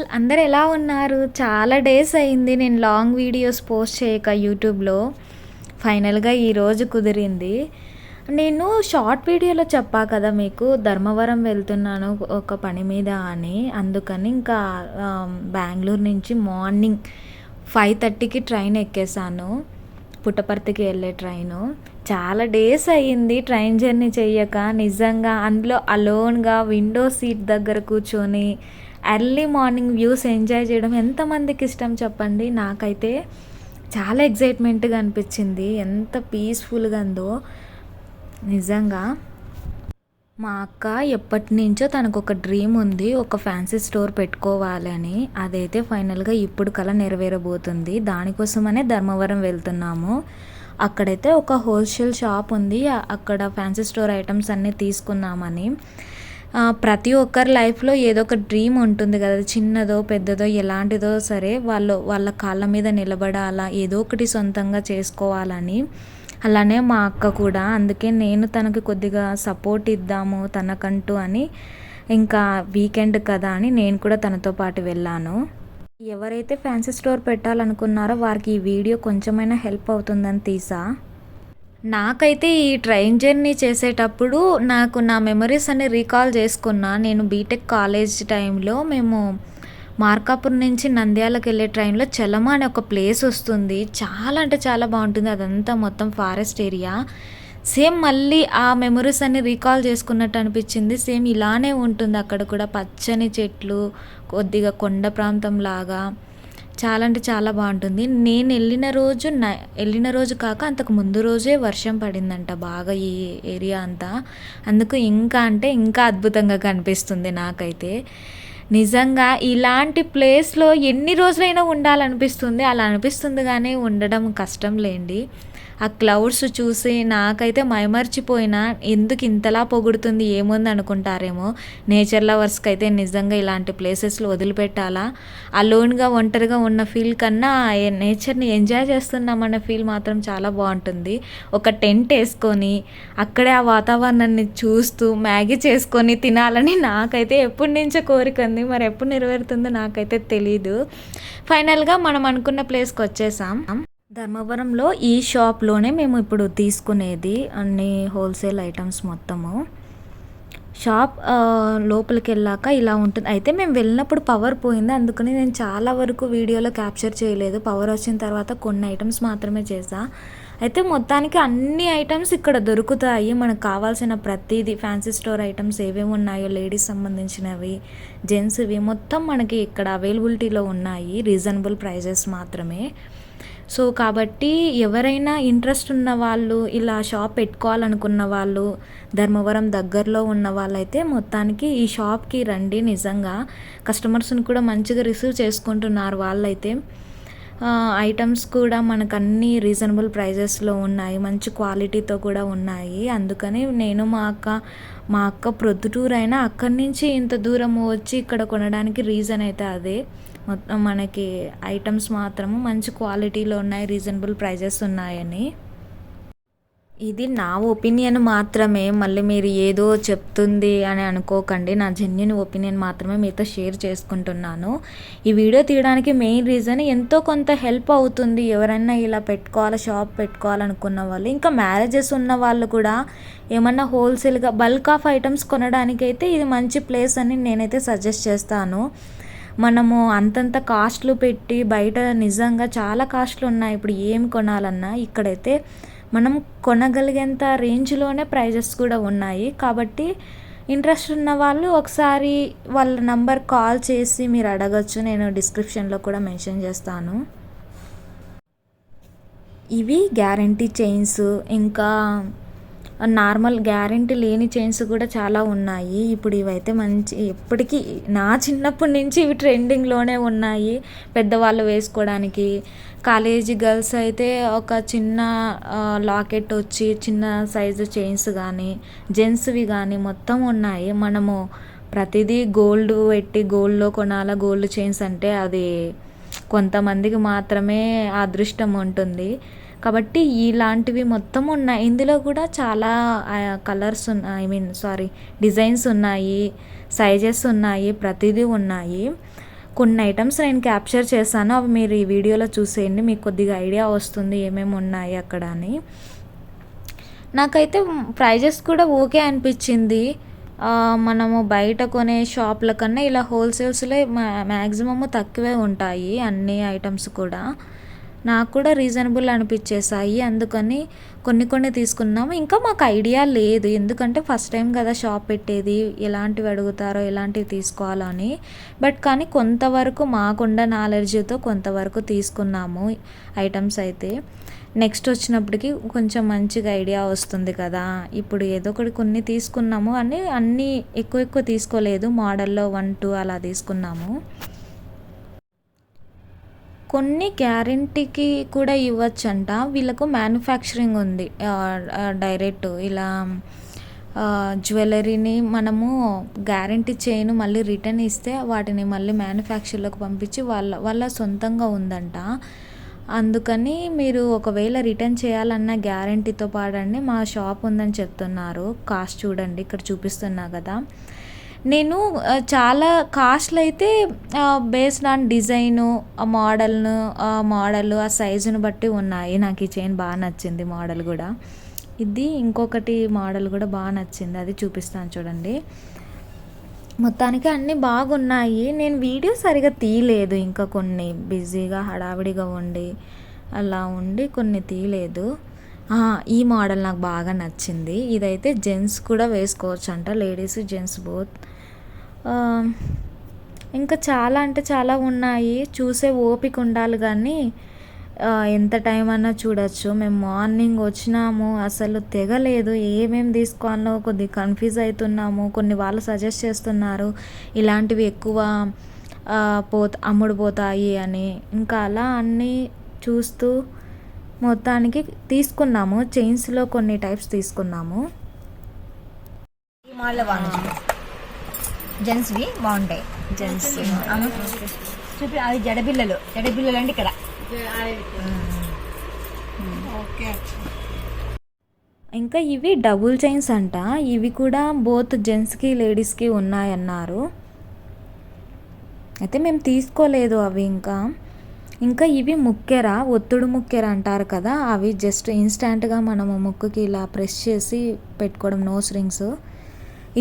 All అందరు ఎలా ఉన్నారు? చాలా డేస్ అయింది నేను లాంగ్ వీడియోస్ పోస్ట్ చేయక యూట్యూబ్‌లో. ఫైనల్‌గా ఈరోజు కుదిరింది. నేను షార్ట్ వీడియోలో చెప్పా కదా మీకు ధర్మవరం వెళ్తున్నాను ఒక పని మీద అని. అందుకని ఇంకా బెంగుళూరు నుంచి మార్నింగ్ 5:30కి ట్రైన్ ఎక్కేసాను. పుట్టపర్తికి వెళ్ళే ట్రైను. చాలా డేస్ అయ్యింది ట్రైన్ జర్నీ చెయ్యక. నిజంగా అందులో అలోన్‌గా విండో సీట్ దగ్గర కూర్చొని ఎర్లీ మార్నింగ్ వ్యూస్ ఎంజాయ్ చేయడం ఎంతమందికి ఇష్టం చెప్పండి. నాకైతే చాలా ఎక్సైట్మెంట్‌గా అనిపించింది. ఎంత పీస్‌ఫుల్‌గా ఉందో నిజంగా. మా అక్క ఎప్పటినుంచో తనకొక డ్రీమ్ ఉంది. ఒక ఫ్యాన్సీ స్టోర్ పెట్టుకోవాలని. అదైతే ఫైనల్‌గా ఇప్పుడు కల నెరవేరబోతుంది. దానికోసమనే ధర్మవరం వెళ్తున్నాము. అక్కడైతే ఒక హోల్‌సేల్ షాప్ ఉంది. అక్కడ ఫ్యాన్సీ స్టోర్ ఐటెమ్స్ అన్నీ తీసుకుందామని. ప్రతి ఒక్కరి లైఫ్‌లో ఏదో ఒక డ్రీమ్ ఉంటుంది కదా! చిన్నదో, పెద్దదో ఎలాంటిదో సరే వాళ్ళ కాళ్ళ మీద నిలబడాలా, ఏదో ఒకటి సొంతంగా చేసుకోవాలని. అలానే మా అక్క కూడా. అందుకే నేను తనకి కొద్దిగా సపోర్ట్ ఇద్దాము తనకంటూ అని, ఇంకా వీకెండ్ కదా అని నేను కూడా తనతో పాటు వెళ్ళాను. ఎవరైతే ఫ్యాన్సీ స్టోర్ పెట్టాలనుకున్నారో వారికి ఈ వీడియో కొంచెమైనా హెల్ప్ అవుతుందని తీసా. నాకైతే ఈ ట్రైన్ జర్నీ చేసేటప్పుడు నాకు నా మెమరీస్ అన్ని రీకాల్ చేసుకున్నా. నేను బీటెక్ కాలేజ్ టైంలో మేము మార్కాపురం నుంచి నంద్యాలకు వెళ్ళే ట్రైన్లో చలమ అనే ఒక ప్లేస్ వస్తుంది. చాలా అంటే చాలా బాగుంటుంది. అదంతా మొత్తం ఫారెస్ట్ ఏరియా. సేమ్ మళ్ళీ ఆ మెమరీస్ అన్ని రీకాల్ చేసుకున్నట్టు అనిపించింది. సేమ్ ఇలానే ఉంటుంది అక్కడ కూడా, పచ్చని చెట్లు, కొద్దిగా కొండ ప్రాంతం లాగా. చాలా అంటే చాలా బాగుంటుంది. నేను వెళ్ళిన రోజు కాక అంతకు ముందు రోజే వర్షం పడిందంట బాగా ఈ ఏరియా అంతా. అందుకు ఇంకా అంటే ఇంకా అద్భుతంగా కనిపిస్తుంది నాకైతే. నిజంగా ఇలాంటి ప్లేస్‌లో ఎన్ని రోజులైనా ఉండాలనిపిస్తుంది. అలా అనిపిస్తుంది కానీ ఉండడం కష్టం లేండి. ఆ క్లౌడ్స్ చూసి నాకైతే మైమర్చిపోయినా. ఎందుకు ఇంతలా పొగుడుతుంది ఏముంది అనుకుంటారేమో. నేచర్ లవర్స్‌కి అయితే నిజంగా ఇలాంటి ప్లేసెస్‌లో వదిలిపెట్టాలా. అలోన్‌గా ఒంటరిగా ఉన్న ఫీల్ కన్నా నేచర్‌ని ఎంజాయ్ చేస్తున్నామన్న ఫీల్ మాత్రం చాలా బాగుంటుంది. ఒక టెంట్ వేసుకొని అక్కడే ఆ వాతావరణాన్ని చూస్తూ మ్యాగీ చేసుకొని తినాలని నాకైతే ఎప్పటి నుంచో కోరిక ఉంది. మరి ఎప్పుడు నెరవేరుతుందో నాకైతే తెలీదు. ఫైనల్‌గా మనం అనుకున్న ప్లేస్‌కి వచ్చేసాం. ధర్మవరంలో ఈ షాప్‌లోనే మేము ఇప్పుడు తీసుకునేది అన్ని హోల్‌సేల్ ఐటమ్స్ మొత్తము. షాప్ లోపలికెళ్ళాక ఇలా ఉంటుంది. అయితే మేము వెళ్ళినప్పుడు పవర్ పోయింది. అందుకని నేను చాలా వరకు వీడియోలో క్యాప్చర్ చేయలేదు. పవర్ వచ్చిన తర్వాత కొన్ని ఐటమ్స్ మాత్రమే చేశా. అయితే మొత్తానికి అన్ని ఐటమ్స్ ఇక్కడ దొరుకుతాయి. మనకు కావాల్సిన ప్రతీది ఫ్యాన్సీ స్టోర్ ఐటమ్స్ ఏవేమి ఉన్నాయో లేడీస్ సంబంధించినవి, జెంట్స్‌వి మొత్తం మనకి ఇక్కడ అవైలబిలిటీలో ఉన్నాయి. రీజనబుల్ ప్రైజెస్ మాత్రమే. సో కాబట్టి ఎవరైనా ఇంట్రెస్ట్ ఉన్న వాళ్ళు, ఇలా షాప్ పెట్టుకోవాలనుకున్న వాళ్ళు, ధర్మవరం దగ్గరలో ఉన్న వాళ్ళైతే మొత్తానికి ఈ షాప్‌కి రండి. నిజంగా కస్టమర్స్‌ని కూడా మంచిగా రిసీవ్ చేసుకుంటున్నారు వాళ్ళైతే. ఐటమ్స్ కూడా మనకన్నీ రీజనబుల్ ప్రైజెస్‌లో ఉన్నాయి. మంచి క్వాలిటీతో కూడా ఉన్నాయి. అందుకని నేను మా అక్క ప్రొద్దుటూరు అయినా అక్కడి నుంచి ఇంత దూరం వచ్చి ఇక్కడ కొనడానికి రీజన్ అయితే అదే. మొత్తం మనకి ఐటమ్స్ మాత్రము మంచి క్వాలిటీలో ఉన్నాయి, రీజనబుల్ ప్రైజెస్ ఉన్నాయని. ఇది నా ఒపీనియన్ మాత్రమే. మళ్ళీ మీరు ఏదో చెప్తుంది అని అనుకోకండి. నా జెన్యూన్ ఒపీనియన్ మాత్రమే మీతో షేర్ చేసుకుంటున్నాను. ఈ వీడియో తీయడానికి మెయిన్ రీజన్ ఎంతో కొంత హెల్ప్ అవుతుంది. ఎవరైనా ఇలా షాప్ పెట్టుకోవాలనుకున్న వాళ్ళు, ఇంకా మ్యారేజెస్ ఉన్న వాళ్ళు కూడా ఏమన్నా హోల్సేల్‌గా బల్క్ ఆఫ్ ఐటమ్స్ కొనడానికైతే ఇది మంచి ప్లేస్ అని నేనైతే సజెస్ట్ చేస్తాను. మనము అంతంత కాస్ట్‌లు పెట్టి బయట నిజంగా చాలా కాస్ట్‌లు ఉన్నాయి. ఇప్పుడు ఏం కొనాలన్నా ఇక్కడైతే మనం కొనగలిగేంత రేంజ్‌లోనే ప్రైజెస్ కూడా ఉన్నాయి. కాబట్టి ఇంట్రెస్ట్ ఉన్న వాళ్ళు ఒకసారి వాళ్ళ నంబర్ కాల్ చేసి మీరు అడగొచ్చు. నేను డిస్క్రిప్షన్‌లో కూడా మెన్షన్ చేస్తాను. ఇవి గ్యారంటీ చైన్స్, ఇంకా నార్మల్ గ్యారంటీ లేని చైన్స్ కూడా చాలా ఉన్నాయి. ఇప్పుడు ఇవైతే మంచి ఎప్పటికీ నా చిన్నప్పటి నుంచి ఇవి ట్రెండింగ్‌లోనే ఉన్నాయి. పెద్దవాళ్ళు వేసుకోవడానికి. కాలేజీ గర్ల్స్ అయితే ఒక చిన్న లాకెట్ వచ్చి చిన్న సైజు చైన్స్ కానీ, జెంట్స్‌వి కానీ మొత్తం ఉన్నాయి. మనము ప్రతిదీ గోల్డ్ పెట్టి గోల్డ్‌లో కొనాలా, గోల్డ్ చైన్స్ అంటే అది కొంతమందికి మాత్రమే ఆ అదృష్టం ఉంటుంది. కాబట్టి ఇలాంటివి మొత్తం ఉన్నాయి. ఇందులో కూడా చాలా కలర్స్ డిజైన్స్ ఉన్నాయి, సైజెస్ ఉన్నాయి, ప్రతిదీ ఉన్నాయి. కొన్ని ఐటమ్స్ నేను క్యాప్చర్ చేశాను, అవి మీరు ఈ వీడియోలో చూసేయండి, మీకు కొద్దిగా ఐడియా వస్తుంది ఏమేమి ఉన్నాయి అక్కడ అని. నాకైతే ప్రైజెస్ కూడా ఓకే అనిపించింది. మనము బయట కొనే షాప్ల కన్నా ఇలా హోల్సేల్స్లో మ్యాక్సిమమ్ తక్కువే ఉంటాయి అన్ని ఐటమ్స్ కూడా. నాకు కూడా రీజనబుల్ అనిపించేసాయి, అందుకని కొన్ని తీసుకున్నాము. ఇంకా మాకు ఐడియా లేదు, ఎందుకంటే ఫస్ట్ టైం కదా షాప్ పెట్టేది, ఎలాంటివి అడుగుతారో ఎలాంటివి తీసుకోవాలో అని. బట్ కానీ కొంతవరకు మాకున్న నాలెడ్జ్తో కొంతవరకు తీసుకున్నాము ఐటమ్స్ అయితే. నెక్స్ట్ వచ్చినప్పటికి కొంచెం మంచిగా ఐడియా వస్తుంది కదా. ఇప్పుడు ఏదో ఒకటి కొన్ని తీసుకున్నాము అని అన్నీ ఎక్కువ తీసుకోలేదు, మోడల్లో 1, 2 అలా తీసుకున్నాము. కొన్ని గ్యారెంటీకి కూడా ఇవ్వచ్చంట, వీళ్ళకు మ్యానుఫ్యాక్చరింగ్ ఉంది డైరెక్ట్. ఇలా జ్యువెలరీని మనము గ్యారెంటీ చేయను మళ్ళీ రిటర్న్ ఇస్తే వాటిని మళ్ళీ మ్యానుఫ్యాక్చర్లోకి పంపించి వాళ్ళ సొంతంగా ఉందంట. అందుకని మీరు ఒకవేళ రిటర్న్ చేయాలన్న గ్యారెంటీతో పాడండి మా షాప్ ఉందని చెప్తున్నారు. కాస్ట్ చూడండి, ఇక్కడ చూపిస్తున్నా కదా. నేను చాలా కాస్ట్లు అయితే బేస్డ్ ఆన్ డిజైను, మోడల్ ఆ సైజును బట్టి ఉన్నాయి. నాకు ఈ చైన్ బాగా నచ్చింది మోడల్ కూడా. ఇది ఇంకొకటి మోడల్ కూడా బాగా నచ్చింది, అది చూపిస్తాను చూడండి. మొత్తానికి అన్నీ బాగున్నాయి. నేను వీడియో సరిగా తీయలేదు, ఇంకా కొన్ని బిజీగా హడావిడిగా అలా ఉండి కొన్ని తీయలేదు. ఈ మోడల్ నాకు బాగా నచ్చింది. ఇదైతే జెంట్స్ కూడా వేసుకోవచ్చు అంట, లేడీస్ జెంట్స్ బోత్. ఇంకా చాలా అంటే చాలా ఉన్నాయి, చూసే ఓపిక ఉండాలి కానీ ఎంత టైం అన్నా చూడొచ్చు. మేము మార్నింగ్ వచ్చినాము, అసలు తెగలేదు, ఏమేమి తీసుకోవాలో కొద్దిగా కన్ఫ్యూజ్ అవుతున్నాము. కొన్ని వాళ్ళు సజెస్ట్ చేస్తున్నారు ఇలాంటివి ఎక్కువ అమ్ముడు పోతాయి అని. ఇంకా అలా అన్నీ చూస్తూ మొత్తానికి తీసుకున్నాము. చైన్స్లో కొన్ని టైప్స్ తీసుకున్నాము. ఈ మోడల్ బాగుంది, జెంట్స్వి బాగుంటాయి. జెంట్స్ చూపి అవి జడబిల్లలు అంటే ఇక్కడ ఇంకా ఇవి డబుల్ చైన్స్ అంట, ఇవి కూడా బోత్ జెంట్స్కి లేడీస్కి ఉన్నాయన్నారు. అయితే మేము తీసుకోలేదు అవి. ఇంకా ఇవి ముక్కెర, ఒత్తుడు ముక్కెర అంటారు కదా, అవి జస్ట్ ఇన్స్టాంట్గా మనము ముక్కుకి ఇలా ప్రెస్ చేసి పెట్టుకోవడం, నోస్ రింగ్స్.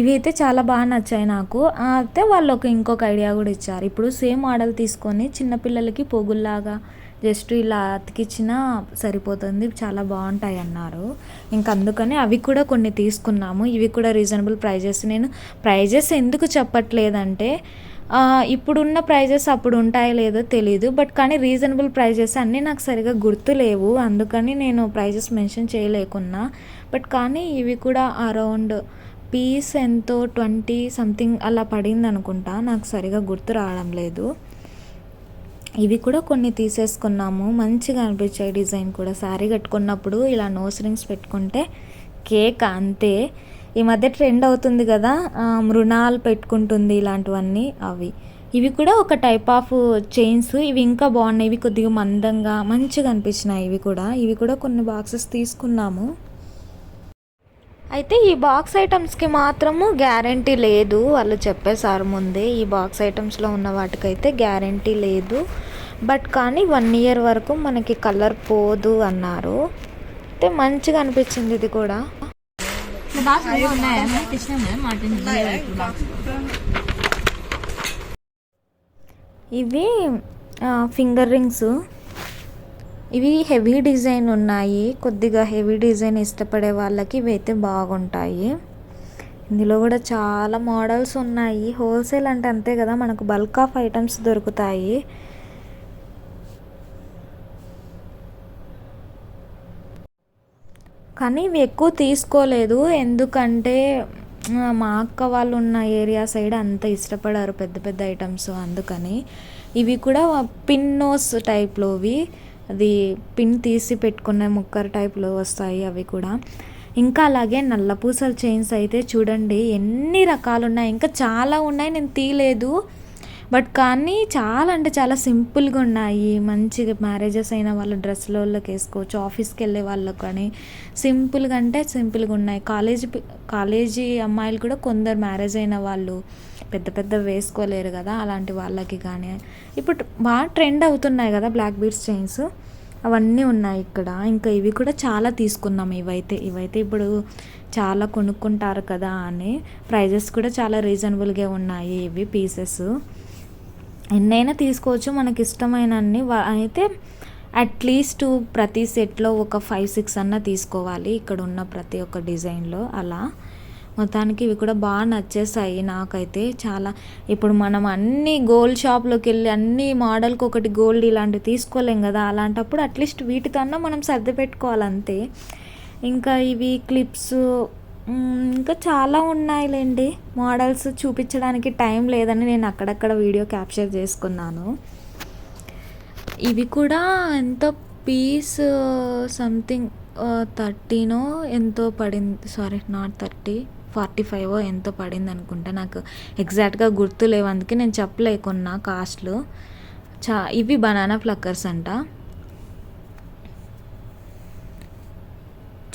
ఇవి అయితే చాలా బాగా నచ్చాయి నాకు. అయితే వాళ్ళు ఇంకొక ఐడియా కూడా ఇచ్చారు. ఇప్పుడు సేమ్ మోడల్ తీసుకొని చిన్నపిల్లలకి పొగుల్లాగా జస్ట్ ఇలా అతికిచ్చినా సరిపోతుంది, చాలా బాగుంటాయి అన్నారు. ఇంకా అందుకని అవి కూడా కొన్ని తీసుకున్నాము. ఇవి కూడా రీజనబుల్ ప్రైజెస్. నేను ప్రైజెస్ ఎందుకు చెప్పట్లేదంటే ఇప్పుడున్న ప్రైజెస్ అప్పుడు ఉంటాయో లేదో తెలీదు, బట్ కానీ రీజనబుల్ ప్రైజెస్ అన్నీ నాకు సరిగా గుర్తులేవు, అందుకని నేను ప్రైజెస్ మెన్షన్ చేయలేకున్నా. బట్ కానీ ఇవి కూడా అరౌండ్ పీస్ ఎంతో 20 సంథింగ్ అలా పడింది అనుకుంటా, నాకు సరిగా గుర్తు రావడం లేదు. ఇవి కూడా కొన్ని తీసేసుకున్నాము, మంచిగా అనిపించాయి. డిజైన్ కూడా శారీ కట్టుకున్నప్పుడు ఇలా నోస్ రింగ్స్ పెట్టుకుంటే కేక్ అంతే. ఈ మధ్య ట్రెండ్ అవుతుంది కదా, మృణాలు పెట్టుకుంటుంది ఇలాంటివన్నీ, ఇవి కూడా ఒక టైప్ ఆఫ్ చైన్స్. ఇవి ఇంకా బాగున్నాయి, ఇవి కొద్దిగా మందంగా మంచిగా అనిపించినాయి. ఇవి కూడా కొన్ని బాక్సెస్ తీసుకున్నాము. అయితే ఈ బాక్స్ ఐటమ్స్కి మాత్రము గ్యారంటీ లేదు, వాళ్ళు చెప్పేశారు ముందే. ఈ బాక్స్ ఐటమ్స్లో ఉన్న వాటికైతే గ్యారంటీ లేదు, బట్ కానీ 1 year వరకు మనకి కలర్ పోదు అన్నారు. అయితే మంచిగా అనిపించింది ఇది కూడా. ఇవి ఫింగర్ రింగ్స్, ఇవి హెవీ డిజైన్ ఉన్నాయి. కొద్దిగా హెవీ డిజైన్ ఇష్టపడే వాళ్ళకి ఇవి అయితే బాగుంటాయి. ఇందులో కూడా చాలా మోడల్స్ ఉన్నాయి. హోల్సేల్ అంటే అంతే కదా, మనకు బల్క్ ఆఫ్ ఐటమ్స్ దొరుకుతాయి. కానీ ఇవి ఎక్కువ తీసుకోలేదు, ఎందుకంటే మా అక్క వాళ్ళు ఉన్న ఏరియా సైడ్ అంత ఇష్టపడారు పెద్ద పెద్ద ఐటమ్స్, అందుకని. ఇవి కూడా పిన్ నోస్ టైప్లోవి, అది పిన్ తీసి పెట్టుకునే ముక్కర్ టైప్లో వస్తాయి అవి కూడా. ఇంకా అలాగే నల్లపూసల చైన్స్ అయితే చూడండి ఎన్ని రకాలు ఉన్నాయి, ఇంకా చాలా ఉన్నాయి, నేను తీయలేదు. బట్ కానీ చాలా అంటే చాలా సింపుల్గా ఉన్నాయి, మంచిగా మ్యారేజెస్ అయిన వాళ్ళు డ్రెస్లలోకి వేసుకోవచ్చు, ఆఫీస్కి వెళ్ళే వాళ్ళకు కానీ సింపుల్గా అంటే సింపుల్గా ఉన్నాయి. కాలేజీ అమ్మాయిలు కూడా కొందరు మ్యారేజ్ అయిన వాళ్ళు పెద్ద పెద్ద వేసుకోలేరు కదా, అలాంటి వాళ్ళకి కానీ. ఇప్పుడు బాగా ట్రెండ్ అవుతున్నాయి కదా బ్లాక్ బీడ్స్ చైన్స్, అవన్నీ ఉన్నాయి ఇక్కడ. ఇంకా ఇవి కూడా చాలా తీసుకున్నాం. ఇవైతే ఇప్పుడు చాలా కొనుక్కుంటారు కదా అని, ప్రైజెస్ కూడా చాలా రీజనబుల్గా ఉన్నాయి ఇవి పీసెస్. ఎన్నైనా తీసుకోవచ్చు మనకి ఇష్టమైన అన్ని. అయితే అట్లీస్ట్ ప్రతి సెట్లో ఒక 5-6 అన్న తీసుకోవాలి ఇక్కడ ఉన్న ప్రతి ఒక్క డిజైన్లో. అలా మొత్తానికి ఇవి కూడా బాగా నచ్చేసాయి నాకైతే చాలా. ఇప్పుడు మనం అన్ని గోల్డ్ షాప్లోకి వెళ్ళి అన్ని మోడల్కి ఒకటి గోల్డ్ ఇలాంటివి తీసుకోలేం కదా, అలాంటప్పుడు అట్లీస్ట్ వీటితో అన్నా మనం సర్ది పెట్టుకోవాలంతే. ఇంకా ఇవి క్లిప్స్ ఇంకా చాలా ఉన్నాయిలేండి మోడల్స్, చూపించడానికి టైం లేదని నేను అక్కడక్కడ వీడియో క్యాప్చర్ చేసుకున్నాను. ఇవి కూడా ఎంతో పీస్ సంథింగ్ 13 ఎంతో పడింది, సారీ నాట్ 30, 45 ఎంతో పడింది అనుకుంటా, నాకు ఎగ్జాక్ట్గా గుర్తు లేవు, అందుకే నేను చెప్పలేకున్నా కాస్ట్లు. ఇవి బనానా ప్లక్కర్స్ అంట.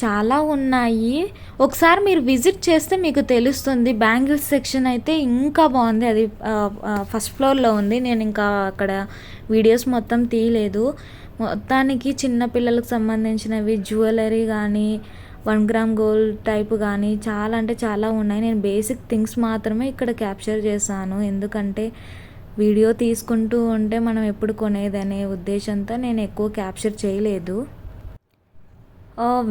చాలా ఉన్నాయి, ఒకసారి మీరు విజిట్ చేస్తే మీకు తెలుస్తుంది. బ్యాంగిల్స్ సెక్షన్ అయితే ఇంకా బాగుంది, అది ఫస్ట్ ఫ్లోర్లో ఉంది. నేను ఇంకా అక్కడ వీడియోస్ మొత్తం తీయలేదు. మొత్తానికి చిన్నపిల్లలకు సంబంధించినవి జ్యువెలరీ కానీ 1 గ్రామ్ గోల్డ్ టైప్ కానీ చాలా అంటే చాలా ఉన్నాయి. నేను బేసిక్ థింగ్స్ మాత్రమే ఇక్కడ క్యాప్చర్ చేశాను, ఎందుకంటే వీడియో తీసుకుంటూ ఉంటే మనం ఎప్పుడు కొనేదనే ఉద్దేశంతో నేను ఎక్కువ క్యాప్చర్ చేయలేదు.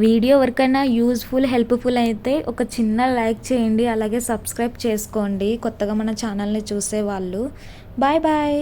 వీడియో ఎవరికైనా యూజ్ఫుల్ హెల్ప్ఫుల్ అయితే ఒక చిన్న లైక్ చేయండి, అలాగే సబ్స్క్రైబ్ చేసుకోండి కొత్తగా మన ఛానల్ని చూసేవాళ్ళు. Bye bye.